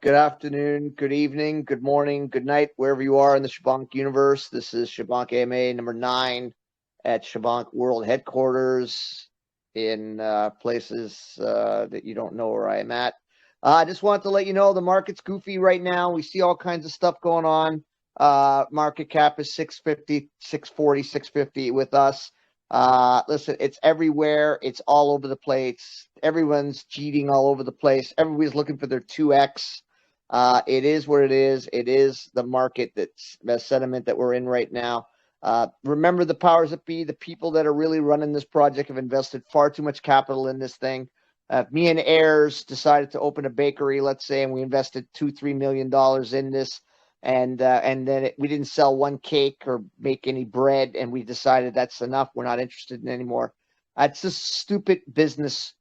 Good afternoon, good evening, good morning, good night, wherever you are in the Shibonk universe. This is Shibonk AMA number 9 at Shibonk World Headquarters in places that you don't know where I am at. I just wanted to let you know the market's goofy right now. We see all kinds of stuff going on. Market cap is 650, 640, 650 with us. Listen, it's everywhere. It's all over the place. Everyone's cheating all over the place. Everybody's looking for their 2x. It is what it is. It is the market that's the sentiment that we're in right now. Remember the powers that be, the people that are really running this project have invested far too much capital in this thing. Me and heirs decided to open a bakery, let's say, and we invested $2-3 million in this, and then we didn't sell one cake or make any bread, and we decided that's enough. We're not interested in anymore. That's just stupid business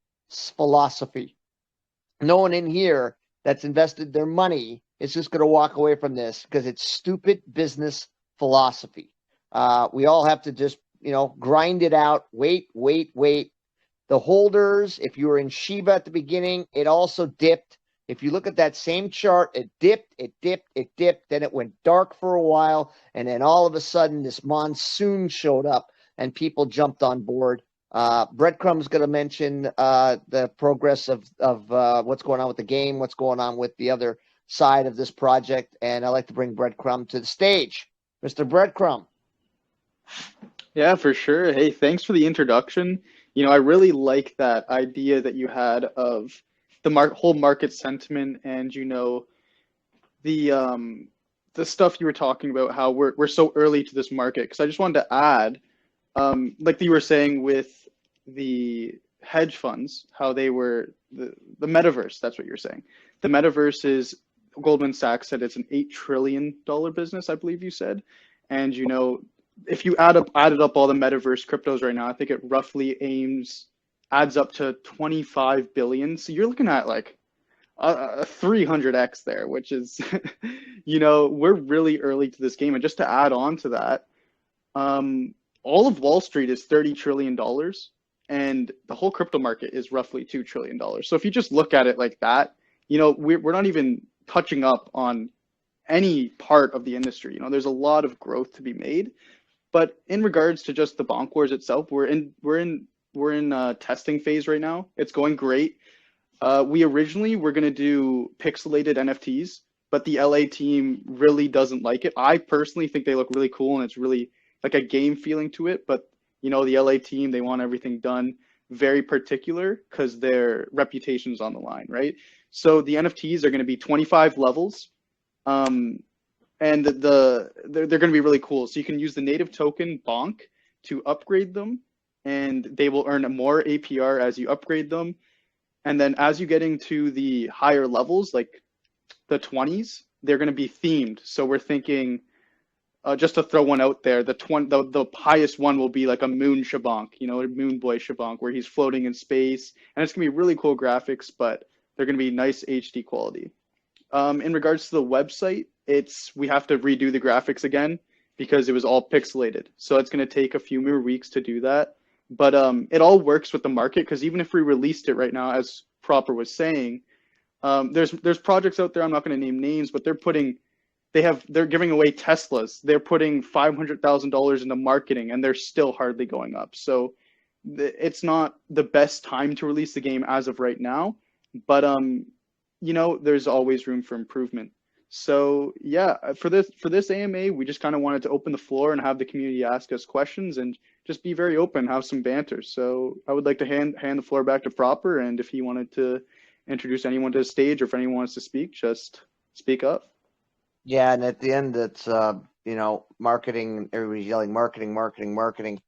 philosophy. No one in here that's invested their money is just going to walk away from this because it's stupid business philosophy. We all have to just, grind it out. Wait. The holders, if you were in Shiba at the beginning, it also dipped. If you look at that same chart, it dipped, then it went dark for a while, and then all of a sudden this monsoon showed up and people jumped on board. Breadcrumb's going to mention the progress of what's going on with the game, what's going on with the other side of this project, and I'd like to bring Breadcrumb to the stage. Mr. Breadcrumb. Yeah, for sure. Hey, thanks for the introduction. I really like that idea that you had of the whole market sentiment and the stuff you were talking about, how we're so early to this market. Because I just wanted to add, like you were saying with the hedge funds, how they were the metaverse. That's what you're saying. The metaverse is Goldman Sachs said it's an $8 trillion business, I believe you said, and if you added up all the metaverse cryptos right now, I think it roughly adds up to 25 billion. So you're looking at like a 300x there, which is, we're really early to this game. And just to add on to that, all of Wall Street is $30 trillion and the whole crypto market is roughly $2 trillion. So if you just look at it like that, we're not even touching up on any part of the industry. There's a lot of growth to be made. But in regards to just the BonkWars itself, we're in testing phase right now. It's going great. We originally were going to do pixelated NFTs, but the LA team really doesn't like it. I personally think they look really cool and it's really like a game feeling to it. But the LA team, they want everything done very particular because their reputation's on the line, right? So the NFTs are going to be 25 levels. And they're going to be really cool. So you can use the native token Bonk to upgrade them, and they will earn more APR as you upgrade them. And then as you get into the higher levels, like the 20s, they're going to be themed. So we're thinking, just to throw one out there, the highest one will be like a moon Shibonk, a moon boy Shibonk, where he's floating in space, and it's going to be really cool graphics, but they're going to be nice HD quality. In regards to the website, we have to redo the graphics again because it was all pixelated. So it's going to take a few more weeks to do that. But it all works with the market because even if we released it right now, as Proper was saying, there's projects out there. I'm not going to name names, but they're giving away Teslas. They're putting $500,000 into marketing, and they're still hardly going up. So it's not the best time to release the game as of right now. But there's always room for improvement. So yeah, for this AMA, we just kind of wanted to open the floor and have the community ask us questions and just be very open, have some banter. So I would like to hand the floor back to Proper, and if he wanted to introduce anyone to the stage or if anyone wants to speak, just speak up. Yeah, and at the end, it's marketing. Everybody's yelling marketing.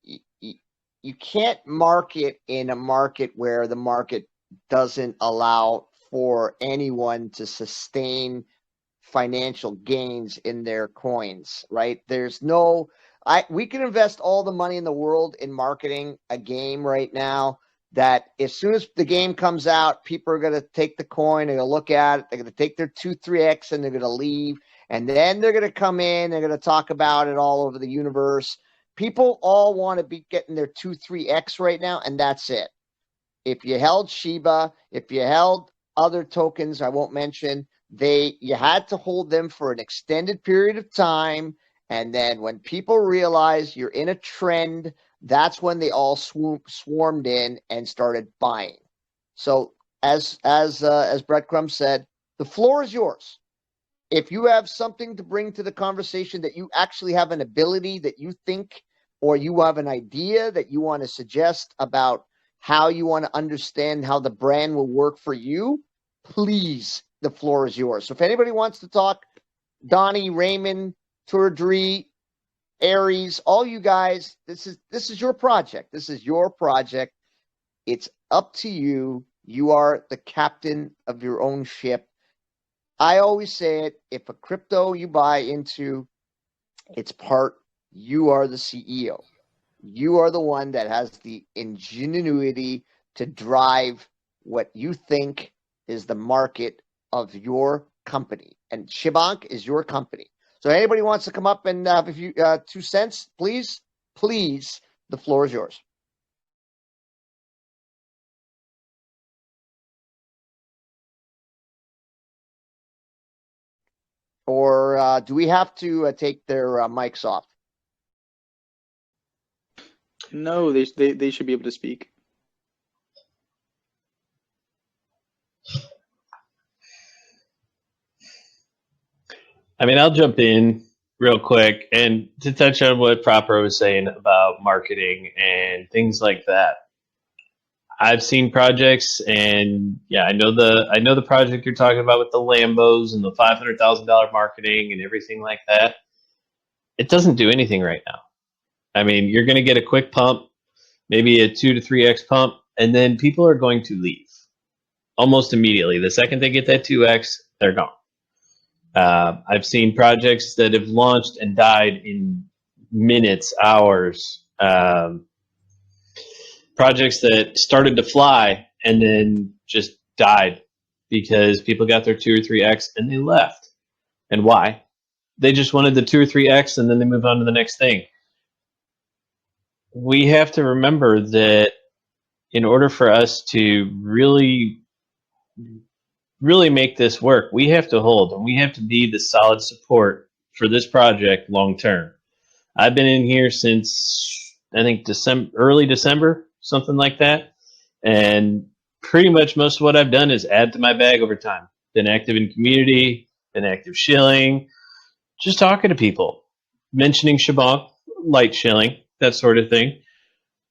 You can't market in a market where the market doesn't allow for anyone to sustain financial gains in their coins, right? We can invest all the money in the world in marketing a game right now that as soon as the game comes out, people are going to take the coin, they're going to look at it, they're going to take their 2-3x and they're going to leave. And then they're going to come in, they're going to talk about it all over the universe. People all want to be getting their 2-3x right now, and that's it. If you held Shiba, if you held other tokens I won't mention. You had to hold them for an extended period of time, and then when people realize you're in a trend, that's when they all swarmed in and started buying. So as Breadcrumb said, the floor is yours. If you have something to bring to the conversation, that you actually have an ability that you think, or you have an idea that you want to suggest about how you want to understand how the brand will work for you, please, the floor is yours. So if anybody wants to talk, Donnie, Raymond, Tourdry, Aries, all you guys, this is your project. This is your project. It's up to you. You are the captain of your own ship. I always say it, if a crypto you buy into, it's part, you are the CEO. You are the one that has the ingenuity to drive what you think is the market of your company. And Shibonk is your company. So anybody wants to come up and have a few 2 cents, please, the floor is yours. Or do we have to take their mics off? No, they should be able to speak. I mean, I'll jump in real quick and to touch on what Proper was saying about marketing and things like that. I've seen projects, and yeah, I know the project you're talking about with the Lambos and the $500,000 marketing and everything like that. It doesn't do anything right now. I mean, you're going to get a quick pump, maybe a 2 to 3x pump, and then people are going to leave almost immediately. The second they get that 2x, they're gone. I've seen projects that have launched and died in minutes, hours. Projects that started to fly and then just died because people got their 2 or 3x and they left. And why? They just wanted the 2 or 3x and then they move on to the next thing. We have to remember that in order for us to really make this work, we have to hold and we have to be the solid support for this project long term. I've been in here since I think early December, something like that. And pretty much most of what I've done is add to my bag over time. Been active in community, been active shilling, just talking to people, mentioning Shibonk, light shilling, that sort of thing.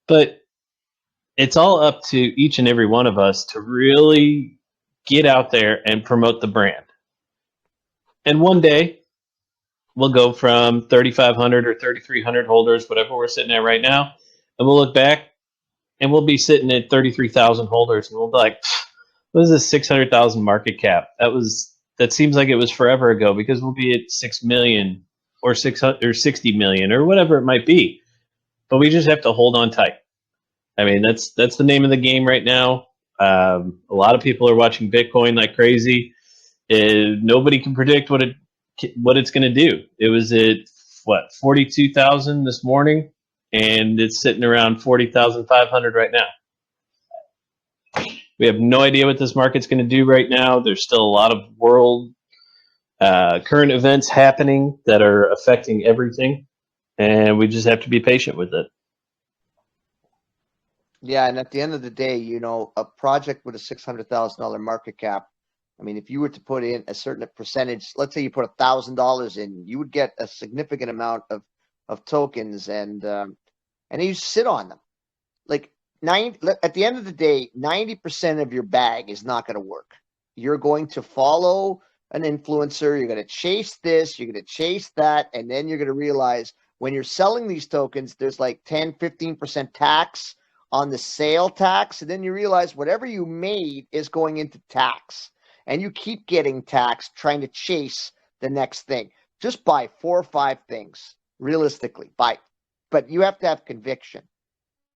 But it's all up to each and every one of us to really get out there and promote the brand. And one day we'll go from 3,500 or 3,300 holders, whatever we're sitting at right now, and we'll look back and we'll be sitting at 33,000 holders, and we'll be like, what is this 600,000 market cap? That seems like it was forever ago, because we'll be at 6 million or 600 or 60 million or whatever it might be. But we just have to hold on tight. I mean, that's the name of the game right now. A lot of people are watching Bitcoin like crazy. Nobody can predict what it's going to do. It was at 42,000 this morning, and it's sitting around 40,500 right now. We have no idea what this market's going to do right now. There's still a lot of world current events happening that are affecting everything, and we just have to be patient with it. Yeah, and at the end of the day, a project with a $600,000 market cap, I mean, if you were to put in a certain percentage, let's say you put $1,000 in, you would get a significant amount of tokens, and you sit on them. Like at the end of the day, 90% of your bag is not going to work. You're going to follow an influencer. You're going to chase this. You're going to chase that, and then you're going to realize when you're selling these tokens, there's like 10, 15% tax on the sale tax, and then you realize whatever you made is going into tax, and you keep getting taxed trying to chase the next thing. Just buy 4 or 5 things realistically, but you have to have conviction.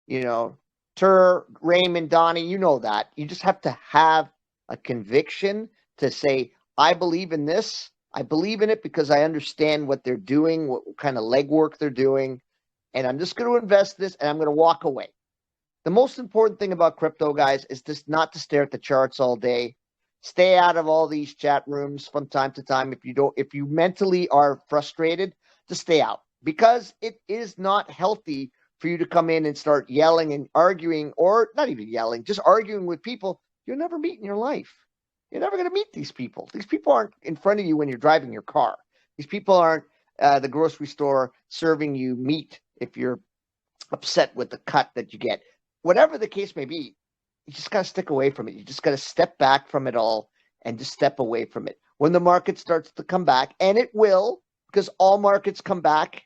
Raymond, Donnie, you know that. You just have to have a conviction to say, I believe in this. I believe in it because I understand what they're doing, what kind of legwork they're doing, and I'm just going to invest this, and I'm going to walk away. The most important thing about crypto, guys, is just not to stare at the charts all day. Stay out of all these chat rooms from time to time. If you mentally are frustrated, to stay out, because it is not healthy for you to come in and start yelling and arguing, or not even yelling, just arguing with people you'll never meet in your life. You're never going to meet these people. These people aren't in front of you when you're driving your car. These people aren't the grocery store serving you meat if you're upset with the cut that you get. Whatever the case may be, you just got to stick away from it. You just got to step back from it all and just step away from it. When the market starts to come back, and it will, because all markets come back,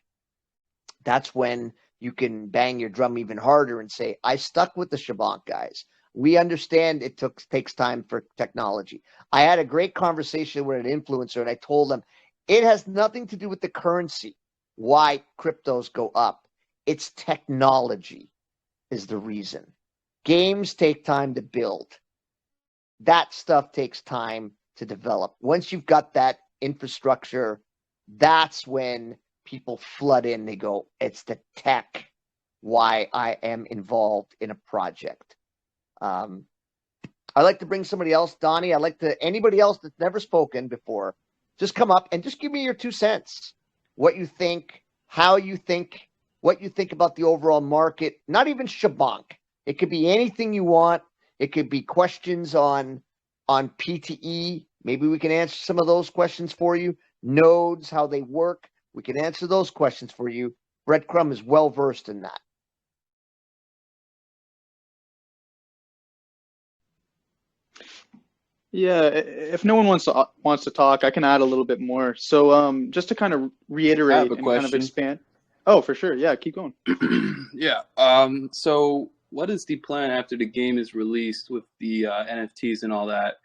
that's when you can bang your drum even harder and say, I stuck with the Shibonk guys. We understand it takes time for technology. I had a great conversation with an influencer, and I told him it has nothing to do with the currency, why cryptos go up. It's technology is the reason. Games take time to build. That stuff takes time to develop. Once you've got that infrastructure, that's when people flood in. They go, it's the tech why I am involved in a project. I'd like to bring somebody else. Donnie, anybody else that's never spoken before, just come up and just give me your 2 cents. What you think, how you think, what you think about the overall market. Not even Shibonk. It could be anything you want. It could be questions on PTE. Maybe we can answer some of those questions for you. Nodes, how they work. We can answer those questions for you. Breadcrumb is well versed in that. Yeah, if no one wants to talk, I can add a little bit more. So just to kind of reiterate and kind of expand. Oh, for sure. Yeah, keep going. Yeah. So what is the plan after the game is released with the NFTs and all that?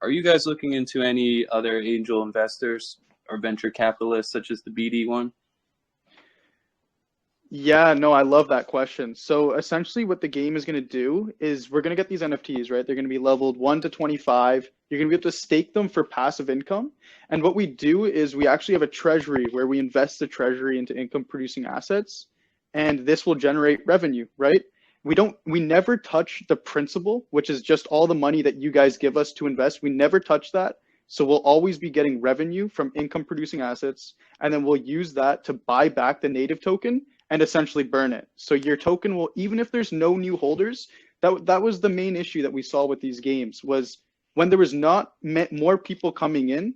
Are you guys looking into any other angel investors or venture capitalists such as the BD one? Yeah, no, I love that question. So essentially what the game is going to do is we're going to get these NFTs, right? They're going to be leveled 1 to 25. You're going to be able to stake them for passive income. And what we do is we actually have a treasury where we invest the treasury into income producing assets, and this will generate revenue, right? We never touch the principal, which is just all the money that you guys give us to invest. We never touch that. So we'll always be getting revenue from income producing assets, and then we'll use that to buy back the native token and essentially burn it. So your token will, even if there's no new holders, that was the main issue that we saw with these games, was when there was not more people coming in,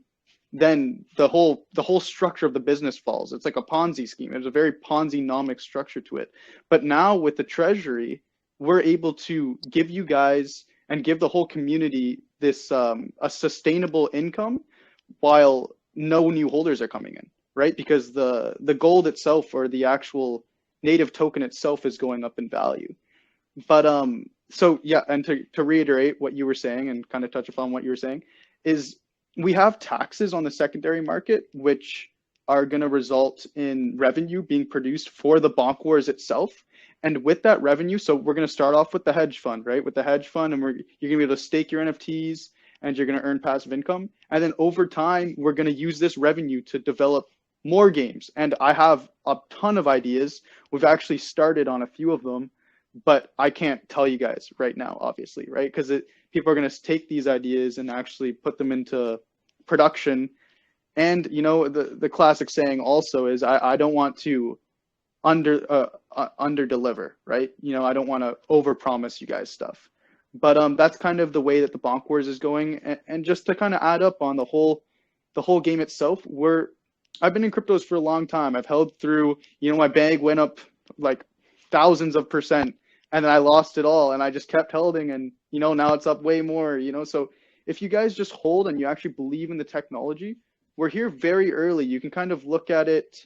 then the whole structure of the business falls. It's like a Ponzi scheme. There's a very Ponzi-nomic structure to it. But now with the treasury, we're able to give you guys and give the whole community this a sustainable income while no new holders are coming in, right? Because the gold itself, or the actual native token itself, is going up in value. But so yeah, and to reiterate what you were saying and kind of touch upon what you were saying, is we have taxes on the secondary market, which are going to result in revenue being produced for the BonkWars itself. And with that revenue, so we're going to start off with the hedge fund, right? With the hedge fund, and you're going to be able to stake your NFTs, and you're going to earn passive income. And then over time, we're going to use this revenue to develop more games. And I have a ton of ideas. We've actually started on a few of them, but I can't tell you guys right now, obviously, right? Because people are going to take these ideas and actually put them into production. And, you know, the classic saying also is I don't want to under deliver, right? You know, I don't want to over promise you guys stuff. But that's kind of the way that the BonkWars is going. And just to kind of add up on the whole game itself, I've been in cryptos for a long time. I've held through, you know, my bag went up like thousands of %, and then I lost it all, and I just kept holding, and, you know, now it's up way more, you know. So if you guys just hold and you actually believe in the technology, we're here very early. You can kind of look at it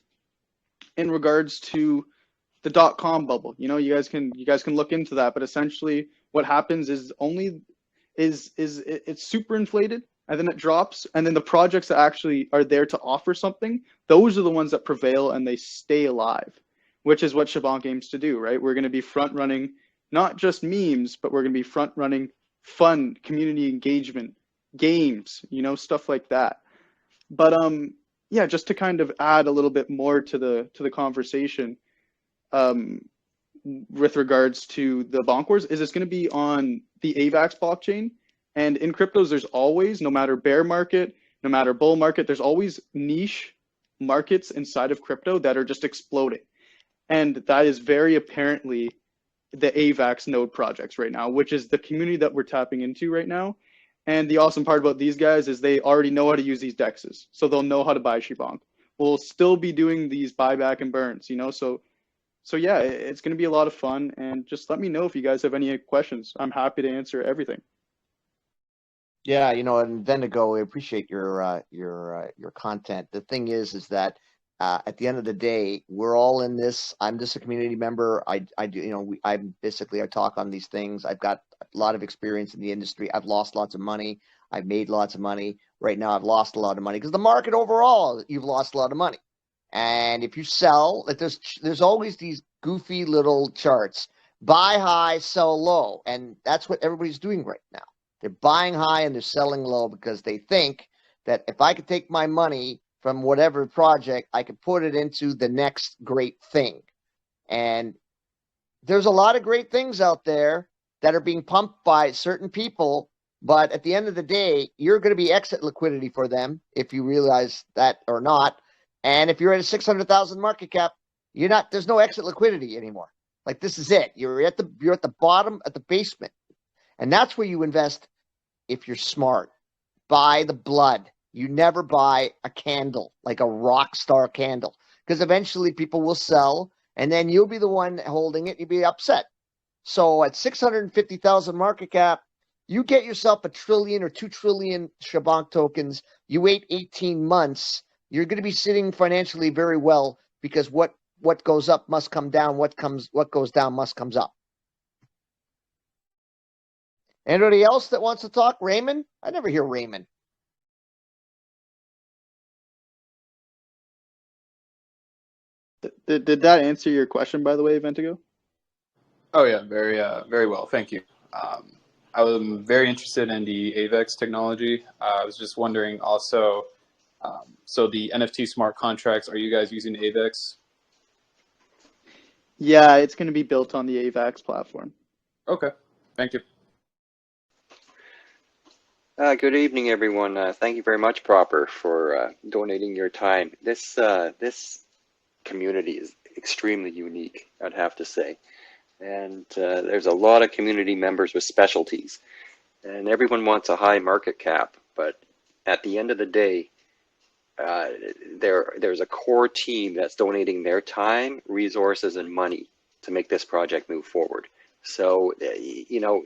in regards to the .com bubble. You know, you guys can look into that, but essentially what happens is it's super inflated, and then it drops, and then the projects that actually are there to offer something, those are the ones that prevail and they stay alive, which is what Shibonk aims to do, right? We're going to be front running not just memes, but we're going to be front running fun community engagement games, you know, stuff like that. But yeah, just to kind of add a little bit more to the conversation, with regards to the BonkWars, is it's going to be on the AVAX blockchain, And in cryptos, there's always, no matter bear market, no matter bull market, there's always niche markets inside of crypto that are just exploding. And that is very apparently the AVAX node projects right now, which is the community that we're tapping into right now. And the awesome part about these guys is they already know how to use these dexes. So they'll know how to buy Shibonk. We'll still be doing these buyback and burns, So yeah, it's going to be a lot of fun. And just let me know if you guys have any questions. I'm happy to answer everything. Yeah, and Vendigo, we appreciate your content. The thing is that at the end of the day, we're all in this. I'm just a community member. I do, I talk on these things. I've got a lot of experience in the industry. I've lost lots of money. I've made lots of money. Right now, I've lost a lot of money because the market overall, you've lost a lot of money. And if you sell, like there's always these goofy little charts: buy high, sell low, and that's what everybody's doing right now. They're buying high and they're selling low because they think that if I could take my money from whatever project, I could put it into the next great thing. And there's a lot of great things out there that are being pumped by certain people, but at the end of the day, you're going to be exit liquidity for them if you realize that or not. And if you're at a 600,000 market cap, there's no exit liquidity anymore. Like, this is it. You're at the bottom, at the basement. And that's where you invest if you're smart. Buy the blood. You never buy a candle, like a rock star candle, because eventually people will sell, and then you'll be the one holding it. You'll be upset. So at 650,000 market cap, you get yourself $1 trillion or 2 trillion Shibonk tokens. You wait 18 months. You're going to be sitting financially very well, because what goes up must come down. What goes down must comes up. Anybody else that wants to talk? Raymond? I never hear Raymond. Did that answer your question, by the way, Ventigo? Oh yeah, very well. Thank you. I was very interested in the AVAX technology. I was just wondering also, so the NFT smart contracts, are you guys using AVAX? Yeah, it's going to be built on the AVAX platform. Okay, thank you. Good evening, everyone. Thank you very much, Proper, for donating your time. This community is extremely unique, I'd have to say. And there's a lot of community members with specialties. And everyone wants a high market cap. But at the end of the day, there's a core team that's donating their time, resources, and money to make this project move forward. So,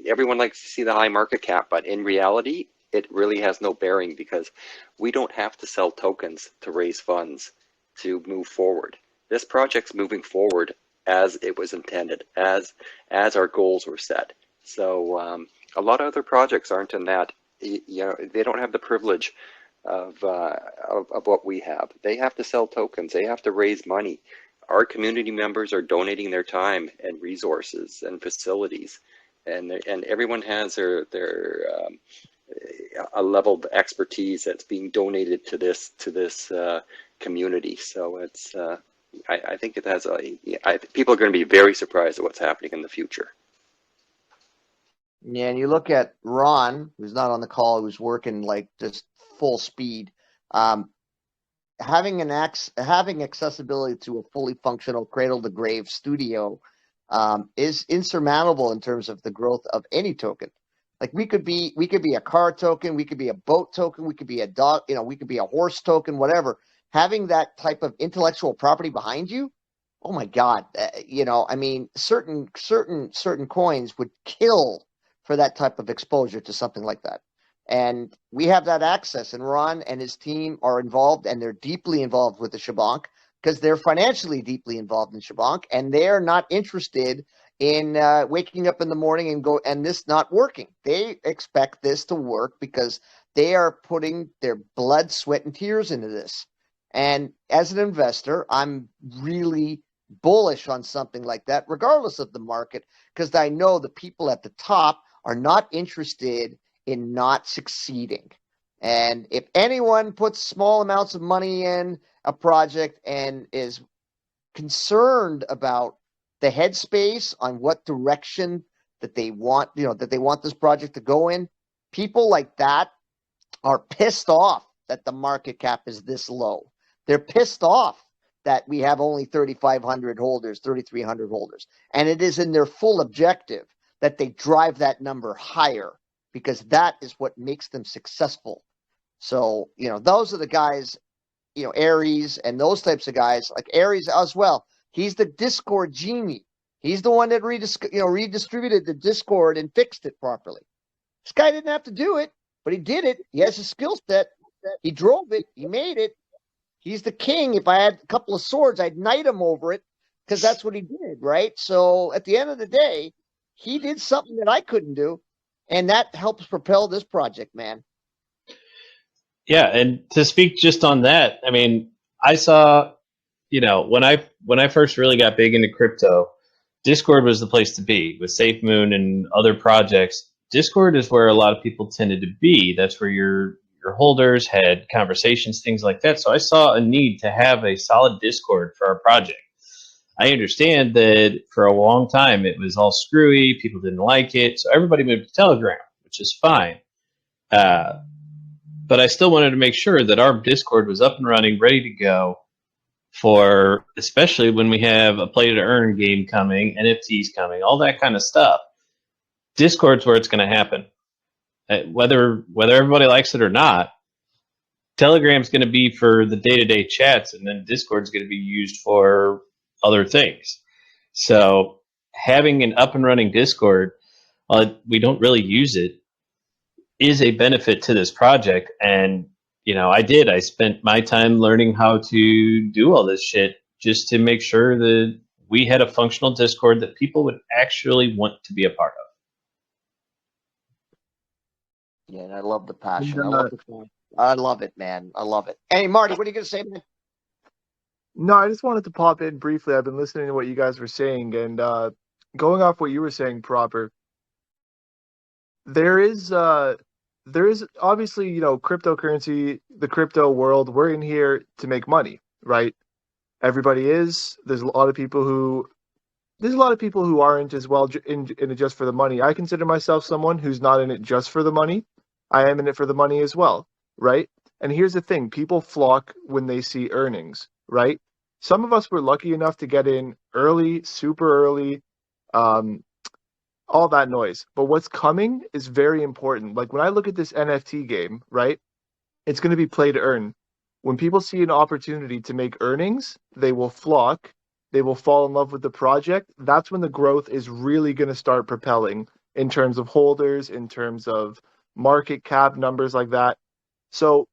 everyone likes to see the high market cap, but in reality, it really has no bearing, because we don't have to sell tokens to raise funds to move forward. This project's moving forward as it was intended, as our goals were set. So a lot of other projects aren't in that. They don't have the privilege of what we have. They have to sell tokens. They have to raise money. Our community members are donating their time and resources and facilities, and everyone has their a level of expertise that's being donated to this community. So it's I think it has people are going to be very surprised at what's happening in the future. Yeah, and you look at Ron, who's not on the call, who's working like just full speed. Having accessibility to a fully functional cradle to grave studio is insurmountable in terms of the growth of any token. Like, we could be a car token, we could be a boat token, we could be a dog, we could be a horse token, whatever. Having that type of intellectual property behind you, oh my God, certain coins would kill for that type of exposure to something like that. And we have that access, and Ron and his team are involved, and they're deeply involved with the Shibonk, because they're financially deeply involved in Shibonk, and they're not interested in waking up in the morning and this not working. They expect this to work because they are putting their blood, sweat, and tears into this. And as an investor, I'm really bullish on something like that, regardless of the market, because I know the people at the top are not interested in not succeeding. And if anyone puts small amounts of money in a project and is concerned about the headspace on what direction that they want, that they want this project to go in, people like that are pissed off that the market cap is this low. They're pissed off that we have only 3,500 holders, 3,300 holders. And it is in their full objective that they drive that number higher, because that is what makes them successful. So, those are the guys, Aries and those types of guys, like Aries as well. He's the Discord genie. He's the one that redistributed the Discord and fixed it properly. This guy didn't have to do it, but he did it. He has a skill set. He drove it. He made it. He's the king. If I had a couple of swords, I'd knight him over it, because that's what he did, right? So at the end of the day, he did something that I couldn't do, and that helps propel this project, man. Yeah, and to speak just on that, I mean, I saw, when I first really got big into crypto, Discord was the place to be. With SafeMoon and other projects, Discord is where a lot of people tended to be. That's where your holders had conversations, things like that. So I saw a need to have a solid Discord for our project. I understand that for a long time it was all screwy, people didn't like it, so everybody moved to Telegram, which is fine. But I still wanted to make sure that our Discord was up and running, ready to go, for especially when we have a play to earn game coming, NFTs coming, all that kind of stuff. Discord's where it's going to happen. Whether everybody likes it or not, Telegram's going to be for the day-to-day chats, and then Discord's going to be used for other things. So having an up and running Discord, we don't really use it, is a benefit to this project. And I spent my time learning how to do all this shit just to make sure that we had a functional Discord that people would actually want to be a part of. Yeah, and I love the passion. I love it, man. I love it. Hey, Marty, what are you going to say, man? No, I just wanted to pop in briefly. I've been listening to what you guys were saying, and going off what you were saying, Proper, there is obviously, cryptocurrency, the crypto world. We're in here to make money, right? Everybody is. There's a lot of people who aren't as well in it just for the money. I consider myself someone who's not in it just for the money. I am in it for the money as well, right? And here's the thing: people flock when they see earnings, right? Some of us were lucky enough to get in early, super early, all that noise. But what's coming is very important. Like when I look at this NFT game, right? It's going to be play to earn. When people see an opportunity to make earnings, they will flock. They will fall in love with the project. That's when the growth is really going to start propelling in terms of holders, in terms of market cap, numbers like that. So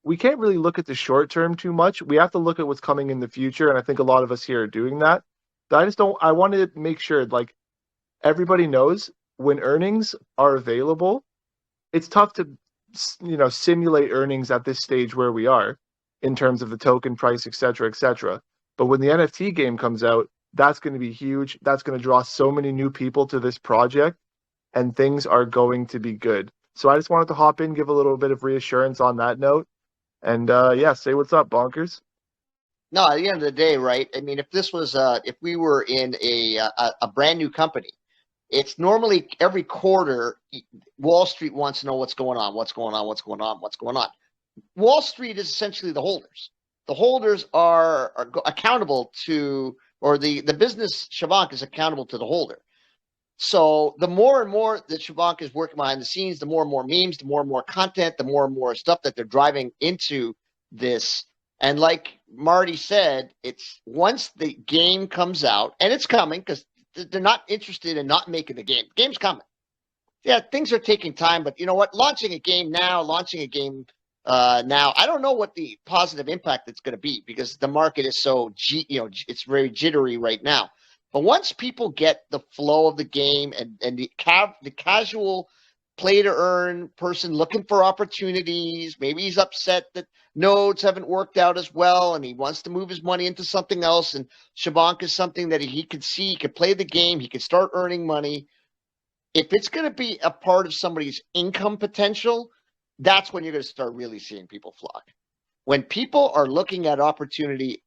we can't really look at the short term too much. We have to look at what's coming in the future, and I think a lot of us here are doing that. But I wanted to make sure, like, everybody knows when earnings are available, it's tough to, simulate earnings at this stage where we are in terms of the token price, et cetera, et cetera. But when the NFT game comes out, that's going to be huge. That's going to draw so many new people to this project, and things are going to be good. So I just wanted to hop in, give a little bit of reassurance on that note. And say what's up, Bonkers. No, at the end of the day, right? I mean, if this was, if we were in a brand new company, it's normally every quarter, Wall Street wants to know what's going on. Wall Street is essentially the holders. The holders are accountable to, or the business Shibonk is accountable to the holder. So the more and more that Shibonk is working behind the scenes, the more and more memes, the more and more content, the more and more stuff that they're driving into this. And like Marty said, it's once the game comes out, and it's coming because they're not interested in not making the game. The game's coming. Yeah, things are taking time, but you know what? Launching a game now, I don't know what the positive impact it's going to be, because the market is so, it's very jittery right now. But once people get the flow of the game and the casual play to earn person looking for opportunities, maybe he's upset that nodes haven't worked out as well and he wants to move his money into something else, and Shibonk is something that he could see, he could play the game, he could start earning money. If it's going to be a part of somebody's income potential, that's when you're going to start really seeing people flock. When people are looking at opportunity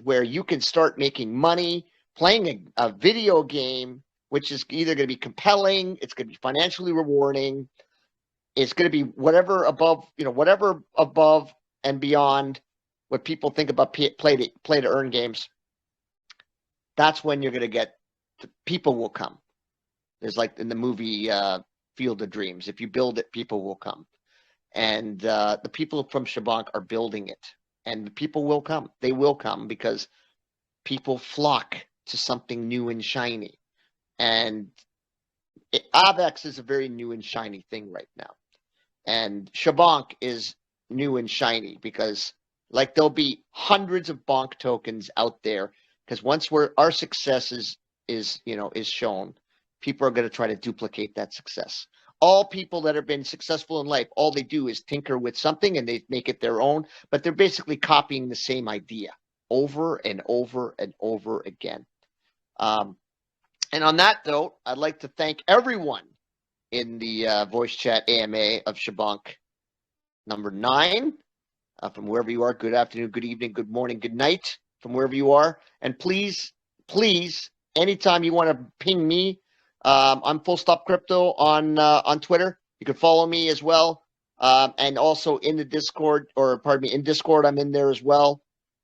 where you can start making money playing a video game, which is either going to be compelling, it's going to be financially rewarding, it's going to be whatever above, whatever above and beyond what people think about play to earn games. That's when you're going to get people will come. There's like in the movie Field of Dreams. If you build it, people will come. And the people from Shibonk are building it. And the people will come. They will come because people flock to something new and shiny. And Avex is a very new and shiny thing right now. And Shibonk is new and shiny because like there'll be hundreds of Bonk tokens out there because once our success is shown, people are going to try to duplicate that success. All people that have been successful in life, all they do is tinker with something and they make it their own, but they're basically copying the same idea over and over and over again. And on that note, I'd like to thank everyone in the voice chat AMA of Shibonk number 9. From wherever you are, good afternoon, good evening, good morning, good night, from wherever you are. And please, anytime you want to ping me, I'm Full Stop Crypto on Twitter. You can follow me as well. And also in the Discord, in Discord, I'm in there as well.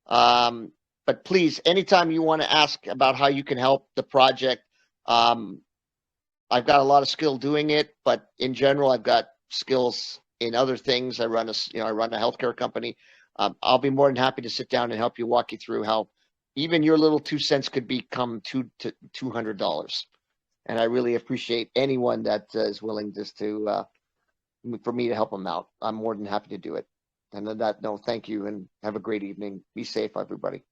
But please, anytime you want to ask about how you can help the project, I've got a lot of skill doing it, but in general, I've got skills in other things. I run a healthcare company. I'll be more than happy to sit down and help you, walk you through how even your little 2 cents could become $200. And I really appreciate anyone that is willing just for me to help them out. I'm more than happy to do it. And on that note, thank you and have a great evening. Be safe, everybody.